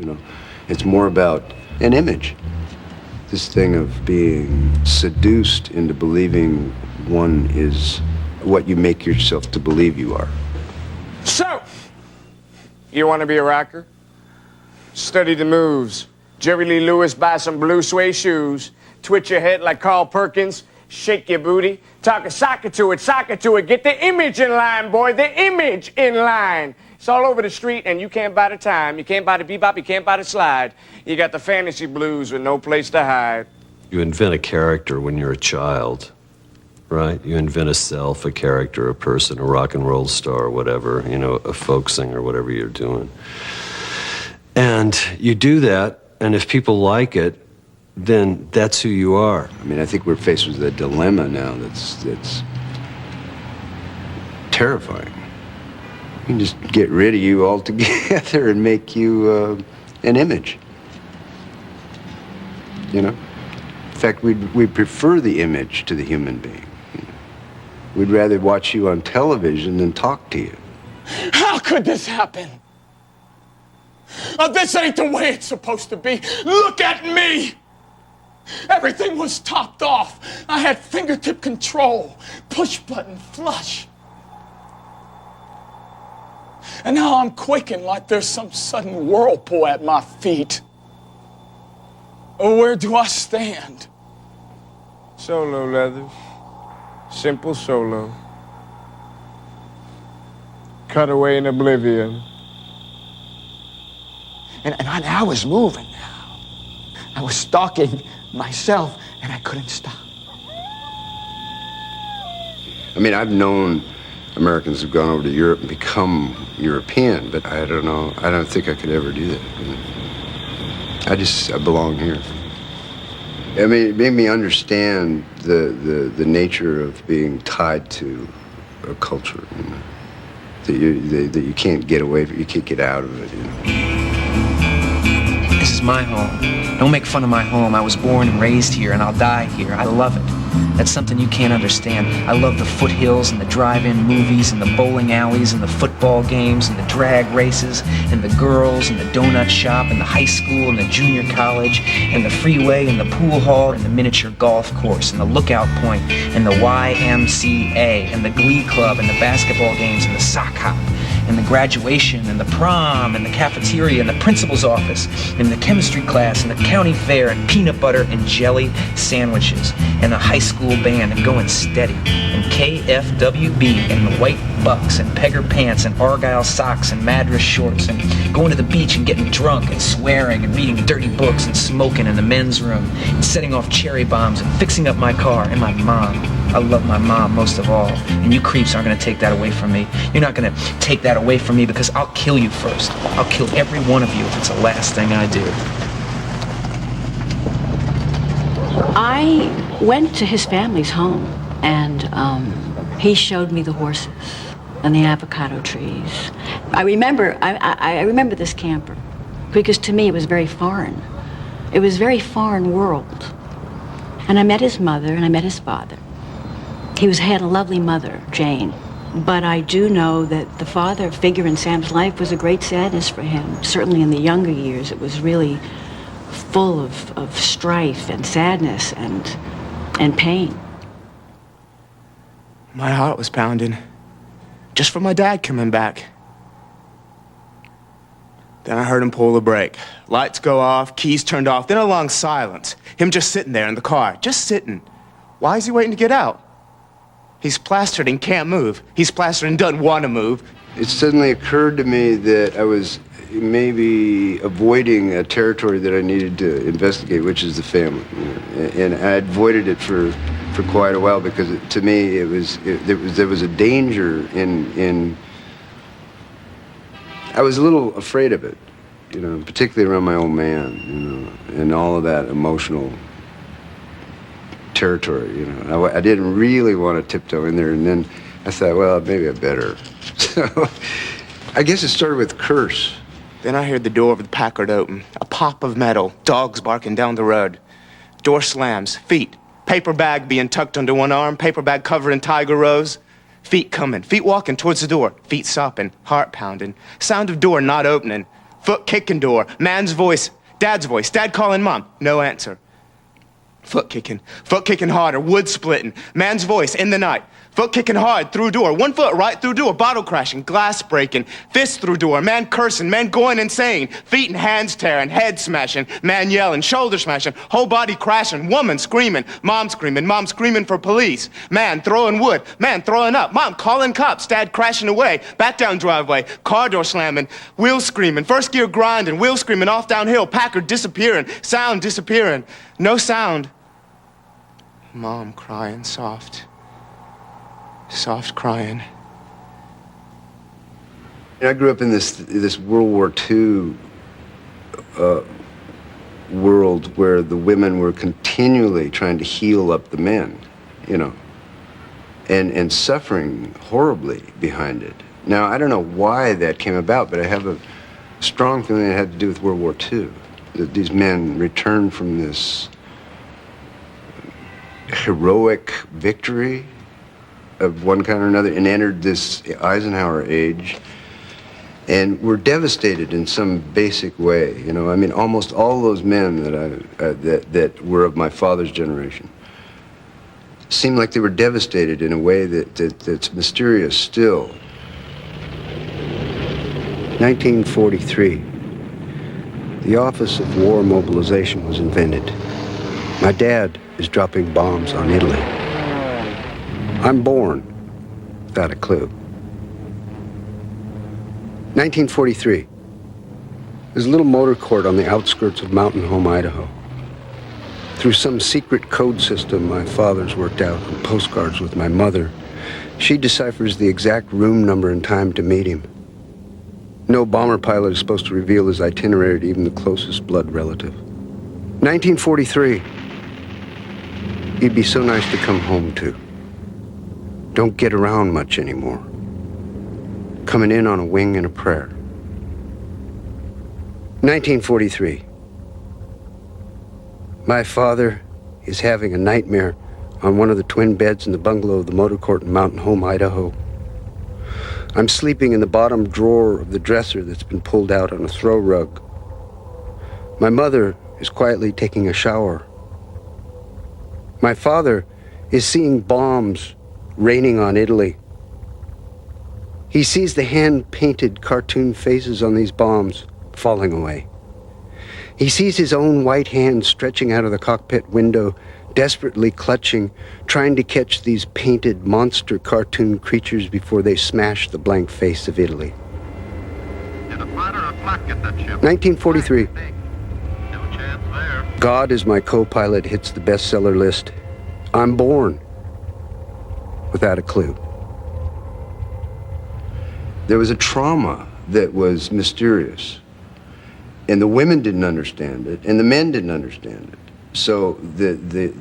you know. It's more about an image. This thing of being seduced into believing one is what you make yourself to believe you are. So, you want to be a rocker? Study the moves. Jerry Lee Lewis, buy some blue suede shoes, twitch your head like Carl Perkins, shake your booty, talk a sock to it, get the image in line, boy, the image in line. It's all over the street, and you can't buy the time, you can't buy the bebop, you can't buy the slide. You got the fantasy blues with no place to hide. You invent a character when you're a child, right? You invent a self, a character, a person, a rock and roll star, whatever, you know, a folk singer, whatever you're doing. And you do that, and if people like it, then that's who you are. I mean, I think we're faced with a dilemma now that's terrifying. We can just get rid of you altogether and make you an image. You know? In fact, we'd prefer the image to the human being. You know? We'd rather watch you on television than talk to you. How could this happen? Oh, this ain't the way it's supposed to be. Look at me! Everything was topped off. I had fingertip control, push button flush. And now I'm quaking like there's some sudden whirlpool at my feet. Oh, where do I stand? Solo, Leathers. Simple solo. Cut away in oblivion. And I was moving now. I was stalking myself, and I couldn't stop. I mean, I've known Americans who've gone over to Europe and become European, but I don't know. I don't think I could ever do that. I belong here. I mean, it made me understand the nature of being tied to a culture, you know, that you can't get away from, you can't get out of it, you know. This is my home. Don't make fun of my home. I was born and raised here, and I'll die here. I love it. That's something you can't understand. I love the foothills and the drive-in movies and the bowling alleys and the football games and the drag races and the girls and the donut shop and the high school and the junior college and the freeway and the pool hall and the miniature golf course and the lookout point and the YMCA and the glee club and the basketball games and the sock hop and the graduation and the prom and the cafeteria and the principal's office and the chemistry class and the county fair and peanut butter and jelly sandwiches and the high school band and going steady and KFWB and the white bucks and pegger pants and argyle socks and madras shorts and going to the beach and getting drunk and swearing and reading dirty books and smoking in the men's room and setting off cherry bombs and fixing up my car and my mom. I love my mom most of all, and you creeps aren't going to take that away from me. You're not going to take that away from me because I'll kill you first. I'll kill every one of you if it's the last thing I do. I went to his family's home, and he showed me the horses and the avocado trees. I remember this camper because to me it was very foreign. It was a very foreign world. And I met his mother and I met his father. He had a lovely mother, Jane. But I do know that the father figure in Sam's life was a great sadness for him. Certainly in the younger years, it was really full of strife and sadness and pain. My heart was pounding just for my dad coming back. Then I heard him pull the brake. Lights go off, keys turned off, then a long silence. Him just sitting there in the car, just sitting. Why is he waiting to get out? He's plastered and can't move. He's plastered and doesn't want to move. It suddenly occurred to me that I was maybe avoiding a territory that I needed to investigate, which is the family. You know? And I avoided it for quite a while because to me there was a danger in. I was a little afraid of it, you know, particularly around my old man, you know, and all of that emotional territory, you know. I didn't really want to tiptoe in there, and then I thought, well, maybe I better. So I guess it started with curse. Then I heard the door of the Packard open, a pop of metal, dogs barking down the road. Door slams, feet, paper bag being tucked under one arm, paper bag covered in tiger rose. Feet coming, feet walking towards the door, feet stopping, heart pounding, sound of door not opening, Foot kicking door. Man's voice. Dad's voice. Dad calling Mom. No answer. Foot kicking harder, wood splitting. Man's voice in the night. Foot kicking hard through door. One foot right through door. Bottle crashing, glass breaking. Fist through door. Man cursing, man going insane. Feet and hands tearing, head smashing. Man yelling, shoulder smashing. Whole body crashing. Woman screaming. Mom screaming for police. Man throwing wood. Man throwing up. Mom calling cops. Dad crashing away. Back down driveway. Car door slamming. Wheel screaming. First gear grinding. Wheel screaming off downhill. Packard disappearing. Sound disappearing. No sound. Mom crying soft. Soft crying. I grew up in this World War II world where the women were continually trying to heal up the men, you know, and suffering horribly behind it. Now, I don't know why that came about, but I have a strong feeling it had to do with World War II. That these men returned from this heroic victory of one kind or another and entered this Eisenhower age and were devastated in some basic way. You know, I mean, almost all those men that were of my father's generation seemed like they were devastated in a way that's mysterious still. 1943, the Office of War Mobilization was invented. My dad is dropping bombs on Italy. I'm born without a clue. 1943. There's a little motor court on the outskirts of Mountain Home, Idaho. Through some secret code system my father's worked out on postcards with my mother, she deciphers the exact room number and time to meet him. No bomber pilot is supposed to reveal his itinerary to even the closest blood relative. 1943. He'd be so nice to come home to. Don't get around much anymore. Coming in on a wing and a prayer. 1943. My father is having a nightmare on one of the twin beds in the bungalow of the motor court in Mountain Home, Idaho. I'm sleeping in the bottom drawer of the dresser that's been pulled out on a throw rug. My mother is quietly taking a shower. My father is seeing bombs raining on Italy. He sees the hand-painted cartoon faces on these bombs falling away. He sees his own white hand stretching out of the cockpit window, desperately clutching, trying to catch these painted monster cartoon creatures before they smash the blank face of Italy. 1943. God is my co-pilot hits the bestseller list. I'm born without a clue. There was a trauma that was mysterious, and the women didn't understand it, and the men didn't understand it. So the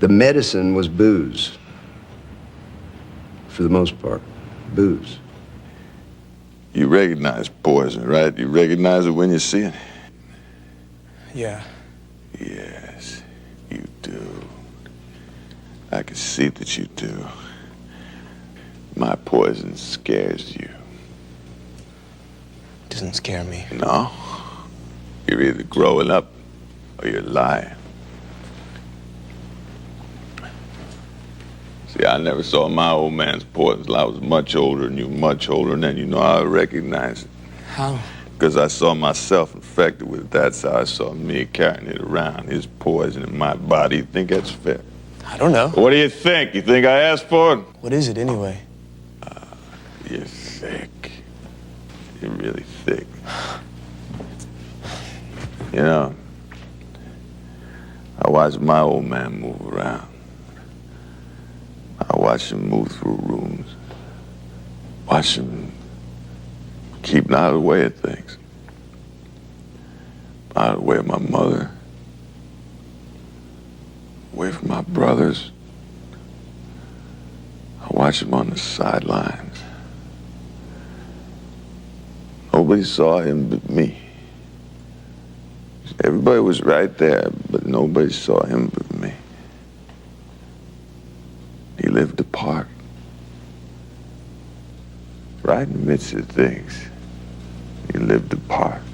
medicine was booze, for the most part, booze. You recognize poison, right? You recognize it when you see it? Yeah. Yes, you do. I can see that you do. My poison scares you. Doesn't scare me. No. You're either growing up or you're lying. See, I never saw my old man's poison till I was much older than you, much older, and then you know I recognized it. How? Because I saw myself infected with it. That's how I saw me carrying it around, his poison in my body. You think that's fair? I don't know. What do you think? You think I asked for it? What is it anyway? You're thick. You're really thick. You know, I watched my old man move around. I watched him move through rooms. Watch him keep out of the way of things. Out of the way of my mother. Away from my brothers. I watched him on the sidelines. Nobody saw him but me. Everybody was right there, but nobody saw him but me. He lived apart. Right in the midst of things. He lived apart.